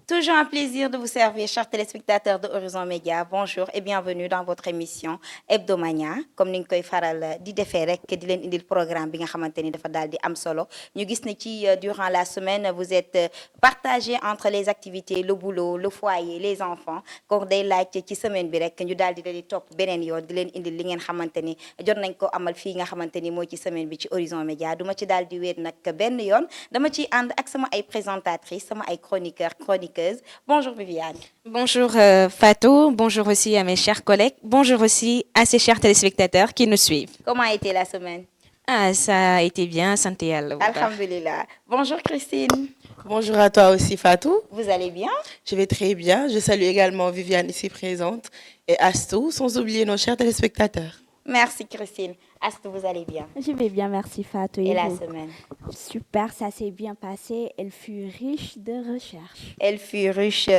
Toujours un plaisir de vous servir, chers téléspectateurs de Horizon Média. Bonjour et bienvenue dans votre émission Hebdomania comme ni ñu koy faral di defee rek di leen indil programme bi nga xamante ni dafa daal di am solo ñu gis ne ci durant la semaine vous êtes partagé entre les activités le boulot le foyer les enfants kon day laaj ci semaine bi rek ñu daal di leen di topp beneen yoon di leen indil li ngeen xamante ni jot nañ ko amal fii nga xamante ni mooy ci semaine bi ci Horizon Média duma ci daal di wéet nag benn yoon dama ciy ànd ak sama ay présentatrices sama ay chroniqueurs. Bonjour Viviane. Bonjour Fatou, bonjour aussi à mes chers collègues, bonjour aussi à ces chers téléspectateurs qui nous suivent. Comment a été la semaine? Ah, ça a été bien, santé Yàlla. Alhamdulillah. Bonjour Christine. Bonjour à toi aussi Fatou. Vous allez bien? Je vais très bien. Je salue également Viviane ici présente et Astou, sans oublier nos chers téléspectateurs. Merci Christine. Astou, vous allez bien? Je vais bien, merci Fatou. Et la semaine? Super, ça s'est bien passé. Elle fut riche de recherche. Elle fut riche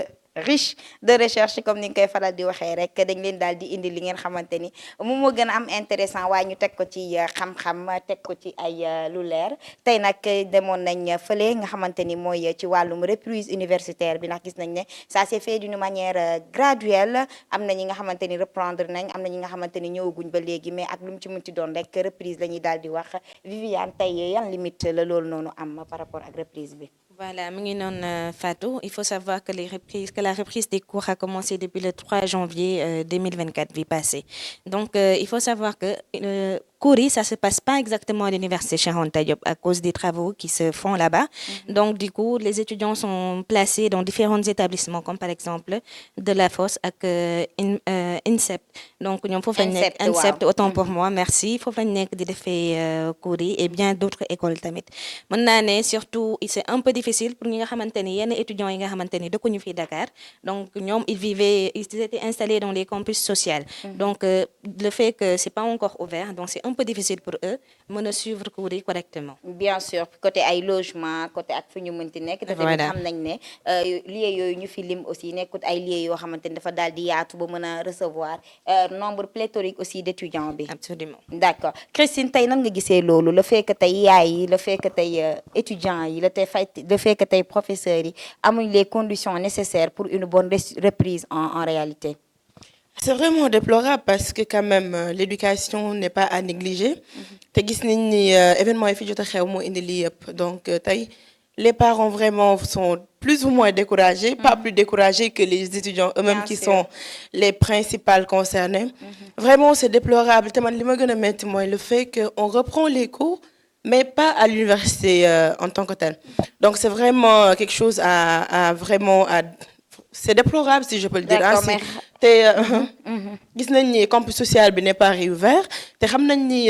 de recherche comme ni nga koy faral di waxee rek dañ leen daal di indi li ngeen xamante ni moom moo gën a am intéressant waaye ñu teg ko ci xam-xam teg ko ci ay lu leer tey nag demoon nañ fële nga xamante ni mooy ci wàllum reprise universitaire bi ndax gis nañ ne ça s'est fait d'une manière graduelle am na ñi nga xamante ni reprendre nañ am na ñi nga xamante ni ñëwaguñ ba léegi mais ak lu mu ci mënti doon rek reprise la ñuy daal di wax Viviane tey yan limite la loolu noonu am par rapport ak reprise bi. Voilà, Fatou, il faut savoir que la reprise des cours a commencé depuis le 3 janvier 2024 bi passé. Donc, il faut savoir que cours yi, ça se passe pas exactement à l'université Cheikh Anta Diop à cause des travaux qui se font là-bas. Donc, du coup, les étudiants sont placés dans différents établissements, comme par exemple de la Fosse ak INSEP. Donc, ñoom foofu lañ nekk INSEP, autant pour moi, merci. Foofu lañ nekk di defee cours yi et bien d'autres écoles tamit. Mën naa ne surtout, c'est un peu difficile pour ñi nga xamante ni yenn étudiants yi nga xamante ni dëkkuñu fii Dakar. Donc, ñoom ils étaient installés dans les campus sociaux. Donc, le fait que c'est pas encore ouvert, donc c'est un peu difficile pour eux mën a suivre cours yi correctement. Bien sûr côté ay logement côté ak fu ñu mënti nekk. te tamit xam nañ ne lieux yooyu ñu fi lim aussi nekkut ay lieux yoo xamante ni dafa daal di yaatu ba mën a recevoir nombre pléthorique aussi d'étudiants bi. Absolument. D'accord Christine tey nan nga gisee loolu le fait que tey yaay yi le fait que tey étudiants yi le fait que tey professeurs yi amuñ les conditions nécessaires pour une bonne reprise en réalité. C'est vraiment déplorable parce que quand même l'éducation n'est pas à négliger. te gis nañ ni événement yi fi jot a xew moo indi lii yëpp donc tey les parents vraiment sont plus ou moins découragés, pas plus découragés que les étudiants eux-mêmes qui sont les principaux concernés. Vraiment c'est déplorable te man li ma gën a metti mooy le fait que on reprend les cours mais pas à l'université en tant que tel. Donc c'est vraiment quelque chose c'est déplorable si je peux le dire. te gis nañ ni campus social bi n'est pas réouvert te xam nañ ni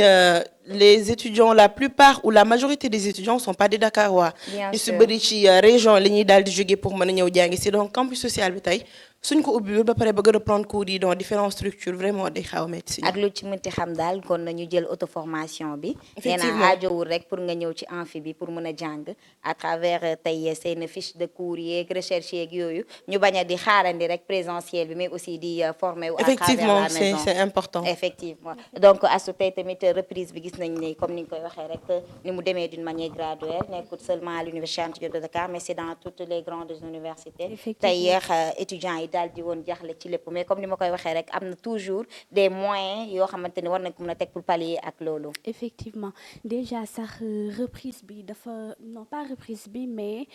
les étudiants la plupart ou la majorité des étudiants sont pas des Dakarois. ñu si bëri ci région li ñuy daal di jóge pour mën a ñëw jàngi si donc campus social bi tey suñ ko ubbiwul ba pare bëgg a reprendre cours yi dans différentes structures vraiment day xaw a métti. ak lu ci mënti xam daal kon nañu jël auto formation bi. effectivement nee naa aajowul rek pour nga ñëw ci amphi bi pour mën a jàng à travers tey seen fiche de cours yeeg recherche yeeg yooyu ñu bañ a di xaarandi rek présentiel bi mais aussi di former wu à travers la maison. c'est important. effectivement donc asu tey tamit reprise bi gis nañ ne comme ni nga koy waxee rek ni mu demee d'une manière graduelle nekkul seulement à l'université Cheikh Anta Diop de Dakar mais c'est dans toutes les grandes universités. tey étudiants yi daal di woon jaaxle ci lépp mais comme ni ma koy waxee rek am na toujours des moyens yoo xamante ni war nañ ko mën a teg pour pallier ak loolu. Effectivement déjà sax reprise bi dafa non pas reprise bi mais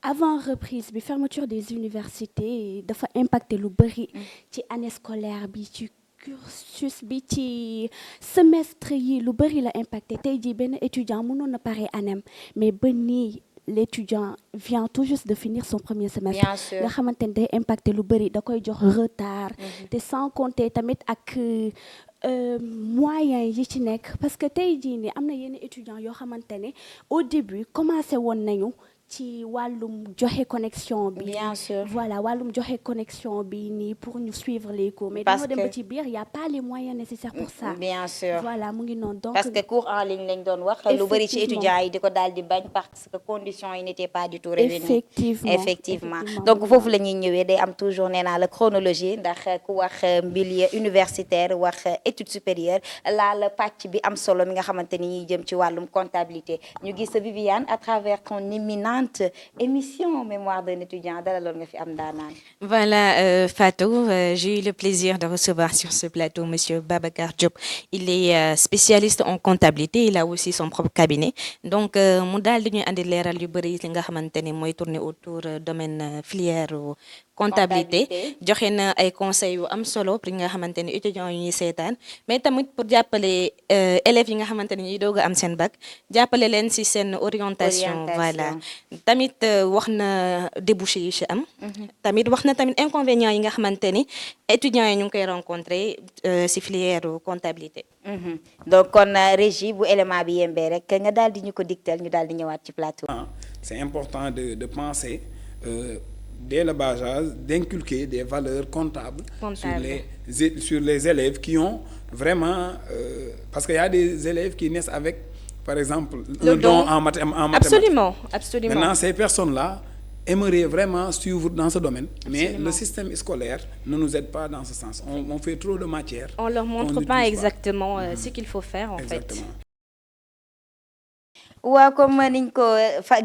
avant reprise bi fermeture des universités dafa impacter lu bari ci année scolaire bi ci cursus bi ci semestre yi lu bari la impacté tey jii benn étudiant mënoon na pare anem mais ba nii l'étudiant vient tout juste de finir son premier semestre. Bien sûr. nga xamante ne day impacté lu bari da koy jox retard. te sans compter tamit ak moyens yi ci nekk parce que tey jii nii am na yenn étudiants yoo xamante ne au début commencé woon nañu ci wàllum joxe connexion bi. Bien sûr. Voilà wàllum joxe connexion bi nii pour ñu suivre les cours mais Parce dañoo dem ba que- ci biir y a pas les moyens nécessaires pour ça. bien sûr. Voilà mu ngi noonu donc. parce que cours en ligne lañ doon wax lu bari ci Effectivement. étudiants yi di ko daal di bañ parce que conditions yi n'étaient pas du tout réunies. Effectivement donc foofu la ñuy ñëwee day am toujours nee naa la chronologie ndax ku wax milieu universitaire wax études supérieures laal pàcc bi am solo mi nga xamante ni ñuy jëm ci wàllum comptabilité ñu gis Viviane à travers ton éminent différentes émissions mémoire d'un étudiant dalaloon nga fi am daanaan. Voilà, Fatou, j'ai eu le plaisir de recevoir sur ce plateau Monsieur Babacar Diop. Il est spécialiste en comptabilité, il a aussi son propre cabinet. Donc, mu daal di ñuy andi leeral yu bëri li nga xamante ni mooy tourner autour domaine filière comptabilité. Joxe na ay conseils yu am solo pour nga xamante ni étudiants yu ñuy seetaan mais tamit pour jàppale élèves yi nga xamante ni ñuy doog a am seen bac jàppale leen si seen orientation. Voilà tamit wax na débouché yi ci am. Tamit wax na tamit inconvénients yi nga xamante ni étudiants yi ñu ngi koy rencontrer ci filière comptabilité. Donc kon régie bu élément bi yembee rek nga daal di ñu ko digtal ñu daal di ñëwaat ci plateau. C'est important de penser dès le bas âge d'inculquer des valeurs comptables. Sur les élèves qui ont vraiment parce qu'il y a des élèves qui naissent avec par exemple un don en mathématiques. Absolument. Maintenant ces personnes-là aimeraient vraiment suivre dans ce domaine. Mais le système scolaire ne nous aide pas dans ce sens. On fait trop de matières. On leur montre pas exactement ce qu'il faut faire en fait. waaw comme niñ ko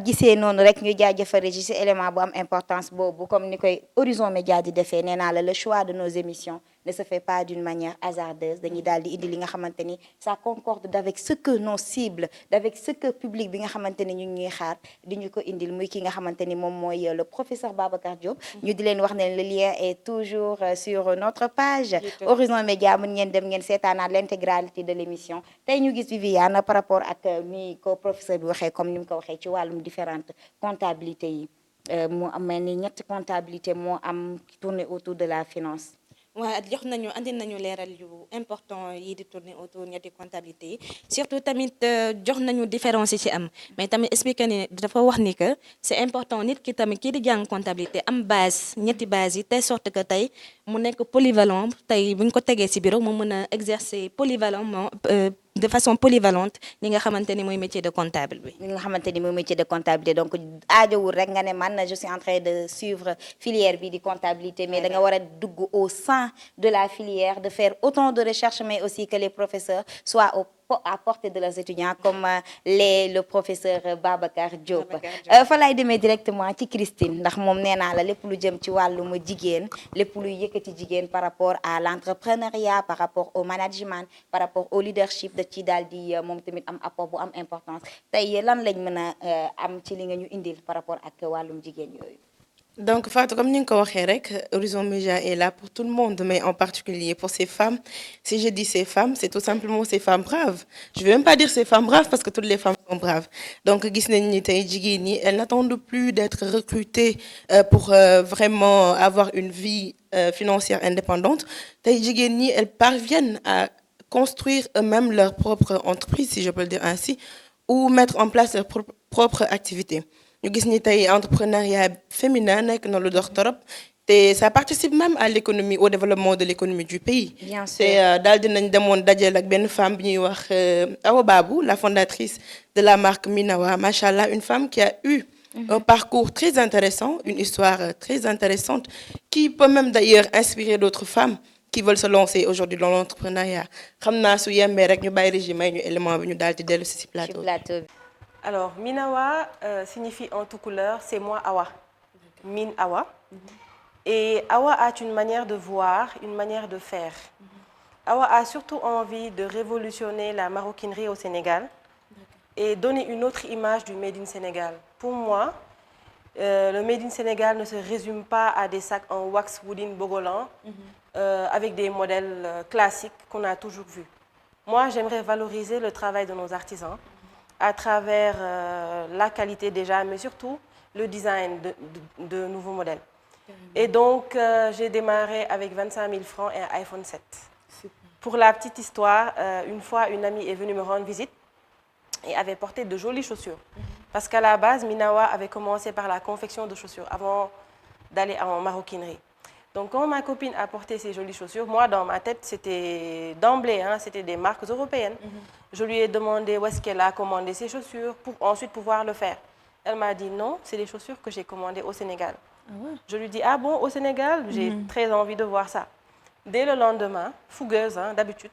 gisee noonu rek ñu jaajëfal Régis ci élément bu am importance boobu comme ni koy Horizon Média di defee nee naa la le choix de nos émissions ne se fait pas d'une manière hasardeuse dañuy daal di indi li nga xamante ni ça concorde d'avec ce que nos cibles d'avec ce que public bi nga xamante ni ñu ngi ñuy xaar di ñu ko indil muy ki nga xamante ni moom mooy le professeur Babacar Diop. ñu di leen wax ne le lien est toujours sur notre page Horizon Média mën ngeen dem ngeen seetaanaat l'intégralité de l'émission tey ñu gis Viviane par rapport ak ni ko professeur bi waxee comme ni mu ko waxee ci wàllum différentes comptabilités yi mu am ni ñetti comptabilité moo am tourner autour de la finance. waaw andi nañu leeral yu important yi di tourner autour ñetti comptabilité yi surtout tamit jox nañu différence yi ci am mais tamit expliqué ni dafa wax ni que c'est important nit ki tamit kii di jàng comptabilité am base ñetti base yi telle sorte que tey mu nekk polyvalent tey bu ñu ko tegee ci bureau mu mën a exercer polyvalemment de façon polyvalente li nga xamante ni mooy métier de comptable bi. li nga xamante ni mooy métier de comptabilité donc aajowul rek nga ne man je suis en train de suivre filière bi di comptabilité mais da nga war a dugg au sein de la filière de faire autant de recherches mais aussi que les professeurs soient à portée de leurs étudiants comme le professeur Babacar Diop. fa lay demee directement ci Christine ndax moom nee naa la lépp lu jëm ci wàllum jigéen lépp luy yëkkati jigéen par rapport à l'entrepreneuriat par rapport au management par rapport au leadership da ci daal di moom tamit am apport bu am importance tey lan lañ mën a am ci li nga ñu indil par rapport ak wàllum jigéen yooyu. Donc Fatou, comme ni nga ko waxee rek Horizon Média est là pour tout le monde mais en particulier pour ces femmes. Si je dis ces femmes, c'est tout simplement ces femmes braves. Je vais même pas dire ces femmes braves parce que toutes les femmes sont braves. Donc gis nañ ni tey jigéen ñi elles n'attendent plus d'être recrutées pour vraiment avoir une vie financière indépendante. Tey jigéen ñi elles parviennent à construire eux-mêmes leur propre entreprise, si je peux le dire ainsi, ou mettre en place leur propre activité. ñu gis ni tey entrepreneuriat féminin nekk na lu dox torop te ça participe même à l'économie au développement de l'économie du pays. Bien sûr. te daal dinañ demoon dajeel ak benn femme bi ñuy wax Awa Babou la fondatrice de la marque Minawa machallah une femme qui a eu un parcours très intéressant une histoire très intéressante qui peut même d'ailleurs inspirer d'autres femmes qui veulent se lancer aujourd'hui dans l'entrepreneuriat xam naa su yembee rek ñu bàyyi régime may ñu élément bi ñu daal di dellu si plateau bi. Alors, Minawa signifie en tout couleur, c'est moi Awa. Min Awa. Et Awa a une manière de voir, une manière de faire. Awa a surtout envie de révolutionner la maroquinerie au Sénégal et donner une autre image du Made in Sénégal. Pour moi, le Made in Sénégal ne se résume pas à des sacs en wax wooden bogolan avec des modèles classiques qu'on a toujours vus. Moi, j'aimerais valoriser le travail de nos artisans à travers la qualité déjà, mais surtout le design de nouveaux modèles. Et donc, j'ai démarré avec 25 000 francs et un iPhone 7. Super. Pour la petite histoire, une fois, une amie est venue me rendre visite et avait porté de jolies chaussures. Parce qu'à la base, Minawa avait commencé par la confection de chaussures avant d'aller en maroquinerie. Donc, quand ma copine a porté ces jolies chaussures, moi, dans ma tête, c'était d'emblée, c'était des marques européennes. Je lui ai demandé où est-ce qu'elle a commandé ces chaussures pour ensuite pouvoir le faire. Elle m'a dit non, c'est des chaussures que j'ai commandées au Sénégal. Je lui dis, ah bon, au Sénégal, j'ai très envie de voir ça. Dès le lendemain, fougueuse d'habitude,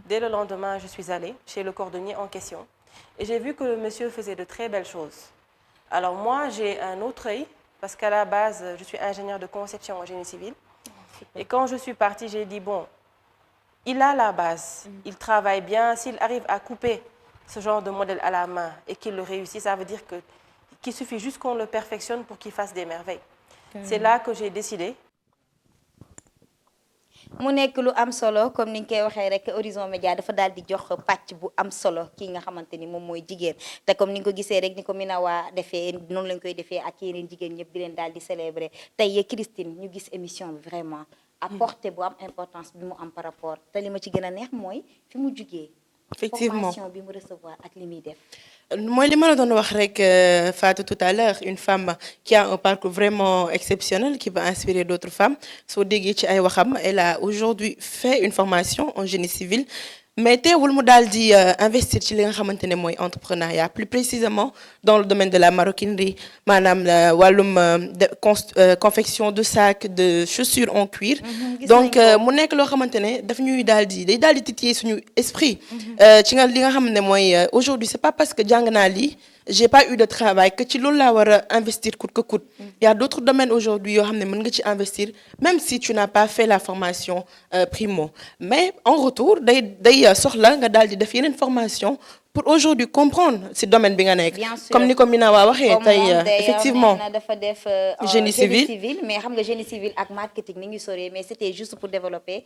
dès le lendemain, je suis allée chez le cordonnier en question et j'ai vu que le monsieur faisait de très belles choses. Alors moi, j'ai un autre œil, parce qu'à la base, je suis ingénieure de conception en génie civil. Et quand je suis partie, j'ai dit, bon, il a la base, il travaille bien. S'il arrive à couper ce genre de modèle à la main et qu'il le réussit, ça veut dire qu'il suffit juste qu'on le perfectionne pour qu'il fasse des merveilles. C'est là que j'ai décidé. mu nekk lu am solo comme ni ñu koy waxee rek Horizon Média dafa daal di jox pàcc bu am solo kii nga xamante ni moom mooy jigéen te comme ni nga ko gisee rek ni ko Minawa defee noonu lañ koy defee ak yeneen jigéen ñëpp di leen daal di célébrer tey Christine ñu gis émission bi vraiment apporté bu am importance bi mu am par rapport te li ma ci gën a neex mooy fi mu jugee Effectivement. formation bi mu recevoir ak li muy def Moi, li ma la doon wax rek Fatou tout à l'heure, une femme qui a un parcours vraiment exceptionnel, qui va inspirer d'autres femmes. Soo déggee ci ay waxam, elle a aujourd'hui fait une formation en génie civil, mais teewul mu daal di investir ci li nga xamante ne mooy entrepreneuriat, plus précisément dans le domaine de la maroquinerie, maanaam wàllum confection de sacs, de chaussures en cuir. Donc mu nekk loo xamante ne daf ñuy day daal di titiller suñu esprit. Ci nga li nga xam ne mooy aujourd'hui c'est pas parce que jàng naa lii j'ai pas eu de travail que ci loolu laa war a investir coûte que coûte. Il y a d'autres domaines aujourd'hui yoo xam ne mën nga ci investir même si tu n'as pas fait la formation primo, mais en retour day soxla nga daal di def yeneen formation pour aujourd'hui comprendre ce domaine bi nga nekk. Bien sûr. Comme ni ko Minawa waxee tey effectivement nee na dafa def génie civil. mais xam nga génie civil ak marketing ni ñu soree mais c'était juste pour développer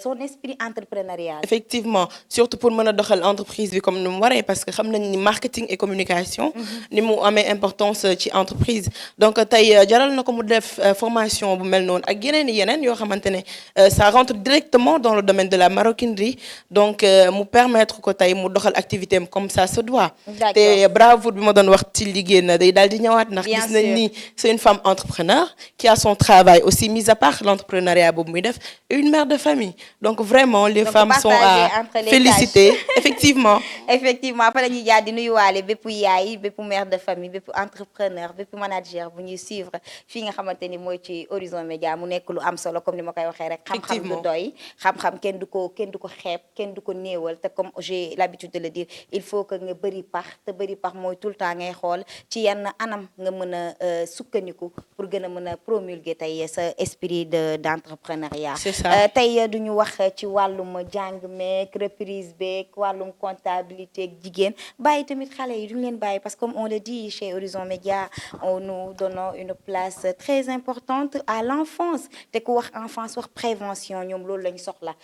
son esprit entrepreneurial. Effectivement, surtout pour mën a doxal entreprise bi comme ni mu waree parce que xam nañ ni marketing et communication ni mu amee importance ci entreprise. Donc tey jaral na ko mu def formation bu mel noonu ak yeneen yoo xamante ne ça rentre directement dans le domaine de la maroquinerie. Donc mu permettre ko tey mu doxal activité am comme ça se doit. D'accord. te bravoure bi ma doon wax ci liggéey na day daal di ñëwaat ndax Bien gis nañ sûr. ni c'est une femme entrepreneur qui a son travail aussi mis à part l'entrepreneuriat boobu muy def et une mère de famille. Donc vraiment les Donc, femmes sont partager à entre les féliciter effectivement. effectivement fa la ñuy jaar di nuyuwaale bépp yaay bépp mère de famille bépp entrepreneur bépp manager bu ñuy suivre fii nga xamante ni mooy ci Horizon Média mu nekk lu am solo comme ni ma koy waxee rek xam-xam du Effectivement. doy xam-xam kenn du ko xeeb kenn du ko néewal te comme j'ai l'habitude de le dire il faut que nga bëri pax te bëri pax mooy tout le temps ngay xool ci yenn anam nga mën a sukkandiku pour gën a mën a promulguer tey sa esprit d'entrepreneuriat. C'est ça. tey duñu wax ci wàllum jàng meek reprise beeg wàllum comptabilité ak jigéen bàyyi tamit xale yi duñu leen bàyyi parce que comme on le dit chez Horizon Média nous donnons une place très importante à l'enfance te ku wax enfance wax prévention ñoom loolu lañ soxla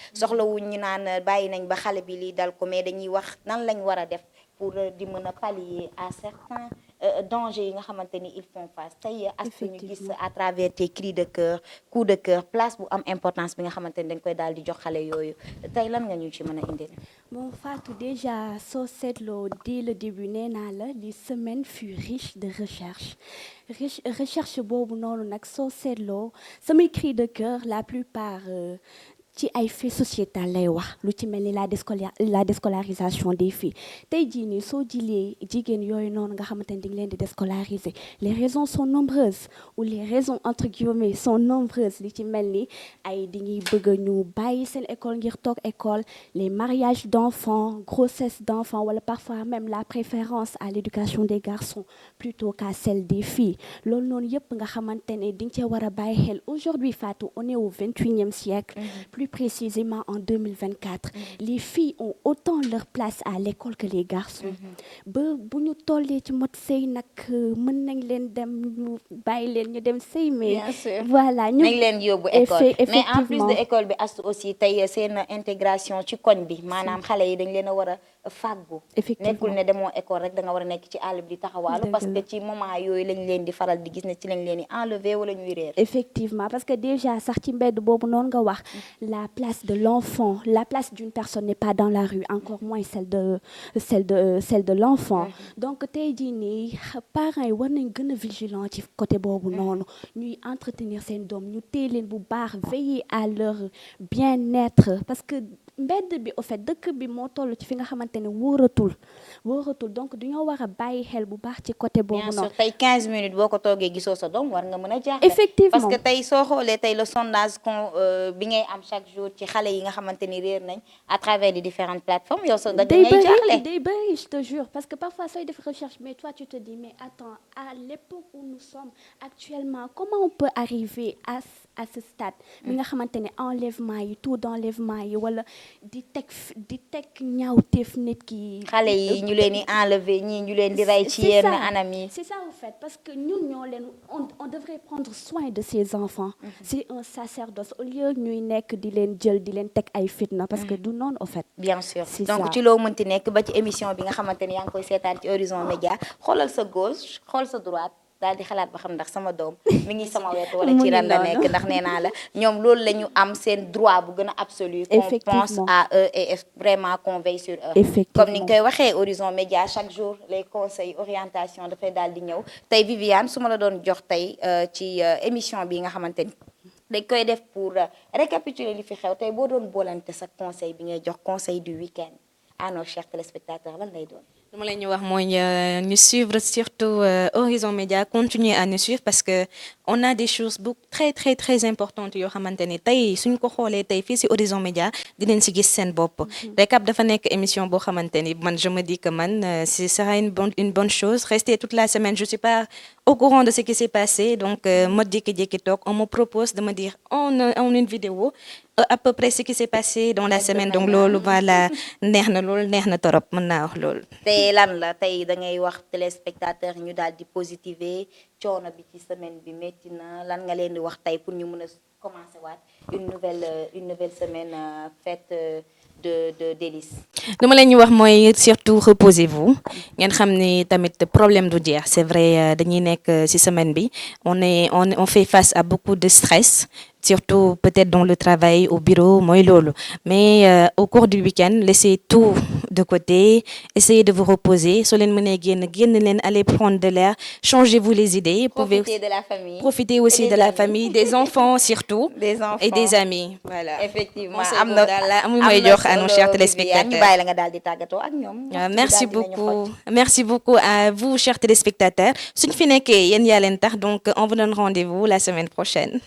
wuñ ñu naan bàyyi nañ ba xale bi lii dal ko mais dañuy wax nan lañ war a def pour di mën a pallier à certains dangers yi nga xamante ni ils font face tey astu ñu gis à travers tes cris de cœur coups de cœur place bu am importance bi nga xamante ni dañ koy daal di jox xale yooyu tey lan nga ñu ci mën a indil. Bon, Fatou, déjà, soo seetloo dès le début nee naa la li semaine fut riche de recherche boobu noonu nag soo seetloo samay cri de cœur la plupart ci ay faits sociétal lay wax lu ci mel ni la déscolarisation des filles tey jii nii soo jilee jigéen yooyu noonu nga xamante ni di nga leen di déscolariser les raisons sont nombreuses ou les raisons entre guillemets sont nombreuses li ci mel ni ay di ñuy bëgg ñu bàyyi seen école ngir toog école les mariages d'enfants grossesse d'enfants wala parfois même la préférence à l'éducation des garçons plutôt qu'à celle des filles loolu noonu yëpp nga xamante ne di nga cee war a bàyyi xel aujourd'hui Fatou on est au 21e siècle plus précisément en 2024 les filles ont autant leur place à l'école que les garçons ba bu ñu tollee ci mot sëy nag mën nañ leen dem ñu bàyyi leen ñu dem sëy mais Bien sûr. voilà ñu nañ leen yóbbu école mais en plus effectivement. de école bi astu aussi tey seen intégration ci koñ bi maanaam xale yi dañ leen a war a fàggu Effectivement. nekkul ne demoo école rek da nga war a nekk ci àll bi di taxawaalu Dëgg parce la. que ci moment yooyu lañ leen di faral di gis ne ci lañ leen di enlever wala ñuy réer. Effectivement, parce que déjà sax ci mbedd boobu noonu nga wax la place de l'enfant, la place d'une personne n'est pas dans la rue, encore moins celle de l'enfant. Donc tey jii nii parents yi war nañ gën a vigilant ci côté boobu noonu ñuy entretenir seen doom ñu téye leen bu baax veiller à leur bien-être parce que mbedd bi au fait dëkk bi moo toll ci fi nga xamante ne wóoratul donc dañoo war a bàyyi xel bu baax ci côté boobu bien noonu. sûr tey 15 minutes boo ko toogee gisoo sa doom war nga mën a jaaxle. Effectivement. parce que tey soo xoolee tey le sondage bi ngay am chaque jour ci xale yi nga xamante ni réer nañ à travers les différentes plateformes yow sa da ngay jaaxle. day bëri je te jure parce que parfois sooy def recherche mais toi tu te dis mais attends à l'époque où nous sommes actuellement comment on peut arriver à ce stade mi nga xamante ne enlèvement yi taux d'enlèvement yi wala di teg ñaawteef nit ki. xale yi ñu leen di enlever ñii ñu leen di rey ci yenn anam yi. c'est ça en fait parce que ñun on devrait prendre soin de ces enfants. c'est un sacerdoce au lieu ñuy nekk di leen jël di leen teg ay fitna parce que du noonu en fait. bien sûr donc ci loo mënti nekk ba ci émission bi nga xamante ni yaa ngi koy seetaan ci Horizon Média xoolal sa gauche xool sa droite daal di xalaat ba xam ndax sama doom mi ngi sama wet wala ci ran la nekk ndax nee naa la ñoom loolu la ñu am seen droit bu gën a absolu qu'on pense à eux et vraiment qu'on veille sur eux. comme ni nga koy waxee Horizon Média chaque jour les conseils orientation dafay daal di ñëw tey Viviane su ma la doon jox tey ci émission bi nga xamante ni dañ koy def pour récapituler li fi xew tey boo doon boolante sa conseil bi ngay jox conseil du week-end à nos chers téléspectateurs lan lay doon. Lu ma leen ñu wax mooy ñu suivre surtout Horizon Média continuer à nous suivre parce que on a des choses très très très importantes yoo xamante ni tey suñ ko xoolee tey fii si Horizon Média dinañ si gis seen bopp. Récap dafa nekk émission boo xamante ni man je me dis que man ce sera une bonne chose rester toute la semaine je suis pas au courant de ce qui s'est passé donc ma jékki-jékki toog on me propose de me dire on une vidéo à peu près ce qui s'est passé dans la semaine donc loolu voilà neex na torop mën naa wax loolu. tey lan la tey da ngay wax téléspectateur ñu daal di positiver coono bi ci semaine bi métti na lan nga leen di wax tey pour ñu mën a commencer waat une nouvelle semaine faite de délices. lu ma leen ñu wax mooy surtout reposez-vous ngeen xam ni tamit problème du jeex c'est vrai dañuy nekk ci semaine bi on fait face à beaucoup de stress. Surtout peut-être dans le travail, au bureau, mooy loolu. Mais au cours du week-end, laissez tout de côté, essayez de vous reposer. Soo leen mënee génn leen aller prendre de l'air, changez-vous les idées. Profitez de la famille. Profitez aussi de la famille, des enfants surtout. Des enfants. Et des amis. Voilà. Effectivement am na may jox à nos chers téléspectateurs. ñu bàyyi la nga daal di tàggatoo ak ñoom. Merci beaucoup à vous chers téléspectateurs. Suñ fi nekkee yéen yaa leen tax donc on vous donne rendez-vous la semaine prochaine.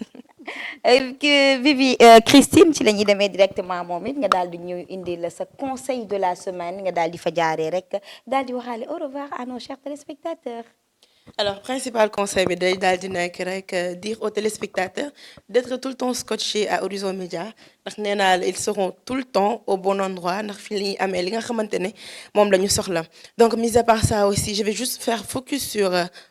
Christine ci la ñuy demee directement moom it nga daal di ñëw indi la sa conseil de la semaine nga daal di fa jaaree rek daal di waxaale au revoir à nos chers téléspectateurs. Alors principal conseil bi day daal di nekk rek dire aux téléspectateurs d'être tout le temps scotchés à Horizon Média ndax nee naa la ils seront tout le temps au bon endroit ndax fi la ñuy amee li nga xamante ne moom la ñu soxla donc mis à part ça aussi je vais juste faire focus sur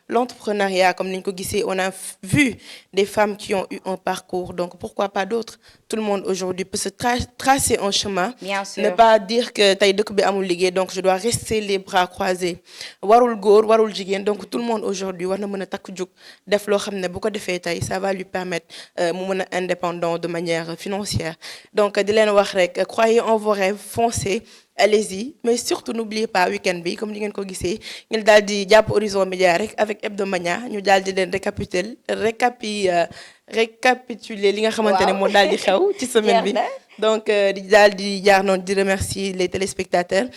l'entrepreneuriat comme ni ñu ko gisee on a vu des femmes qui ont eu un parcours donc pourquoi pas d'autres tout le monde aujourd'hui peut se tracer un chemin. Bien sûr. Ne pas dire que tey dëkk bi amul liggéey donc je dois rester les bras croisés warul góor warul jigéen donc tout le monde aujourd'hui war na mën a takk jug def loo xam ne bu ko defee tey ça va lui permettre mu mën a indépendant de manière financière donc di leen wax rek croyez en vos rêves foncez allez-y mais surtout n'oubliez pas week-end bi comme ni ngeen ko gisee ngeen daal di jàpp Horizon Média rek avec Hebdomania ñu daal di leen récapituler li nga xamante ne moo daal di xew ci semaine bi donc di daal di jaar noonu di remercier les téléspectateurs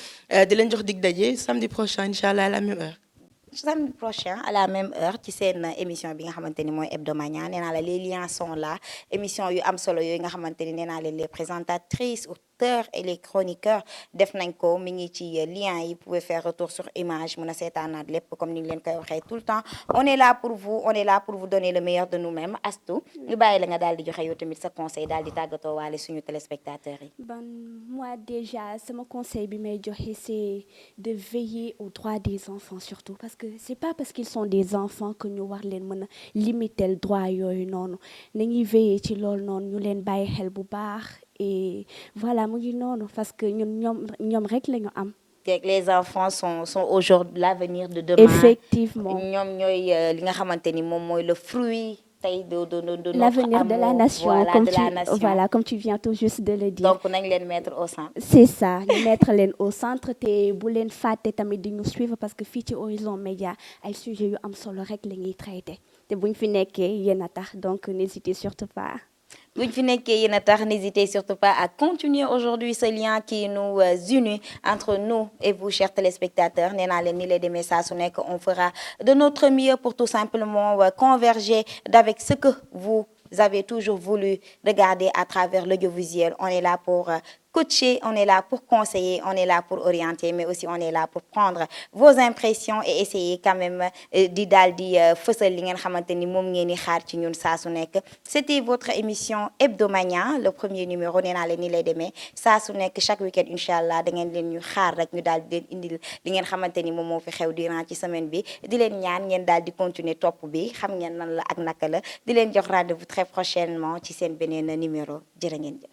di leen jox dig daje samedi prochain inchallah à la même heure. Samedi prochain à la même heure ci seen émission bi nga xamante ni mooy Hebdomania nee naa la les liens sont là émission yu am solo yooyu nga xamante ni nee naa leen les présentatrices et les chroniqueurs def nañ ko mi ngi ci lien yi pouvez faire retour sur image mën a seetaanaat lépp comme ni ñu leen koy waxee tout le temps on est là pour vous donner le meilleur de nous-mêmes Astou ñu bàyyi la nga daal di joxe yow tamit sa conseil daal di tàggatoo waale suñu téléspectateurs yi. Moi déjà sama conseil bi may joxe c'est de veiller aux droits des enfants surtout parce que c'est pas parce qu'ils sont des enfants que ñu war leen mën a limiter le droit yooyu noonu nañuy veiller ci loolu noonu ñu leen bàyyi xel bu baax. Et voilà mu ngi noonu parce que ñoom rek la ñu am. Les enfants sont aujourd'hui l'avenir de demain. Effectivement ñoom ñooy li nga xamante ni moom mooy le fruit tey de l'avenir de la nation voilà comme tu viens tout juste de le dire. donc nañ leen mettre au centre. c'est ça ñu mettre leen au centre te bu leen fàtte tamit di ñu suivre parce que fii ci Horizon Média ay sujets yu am solo rek la ñuy traiter te buñ fi nekkee yéen a tax donc n'hésitez surtout pas. buñ fi nekkee yéen a tax, n'hésitez surtout pas à continuer aujourd'hui ce lien qui nous unit entre nous et vous, chers téléspectateurs. Nee naa leen ni lay demee saa su nekk, on fera de notre mieux pour tout simplement converger d'avec ce que vous avez toujours voulu regarder à travers l'audiovisuel. On est là pour coacher, on est là pour conseiller, on est là pour orienter, mais aussi on est là pour prendre vos impressions et essayer quand même di daal di fësal li ngeen xamante ni moom ngeen di xaar ci ñun saa su nekk. C'était votre émission Hebdomania, le premier numéro. Nee naa leen ni lay demee saa su nekk chaque week-end incha allah da ngeen leen ñu xaar rek ñu daal di leen indil li ngeen xamante ni moom moo fi xew durant ci semaine bi. Di leen ñaan ngeen daal di continuer topp bi, xam ngeen nan la ak naka la. Di leen jox rendez-vous très prochainement ci seen beneen numéro. Jërë ngeen jëf.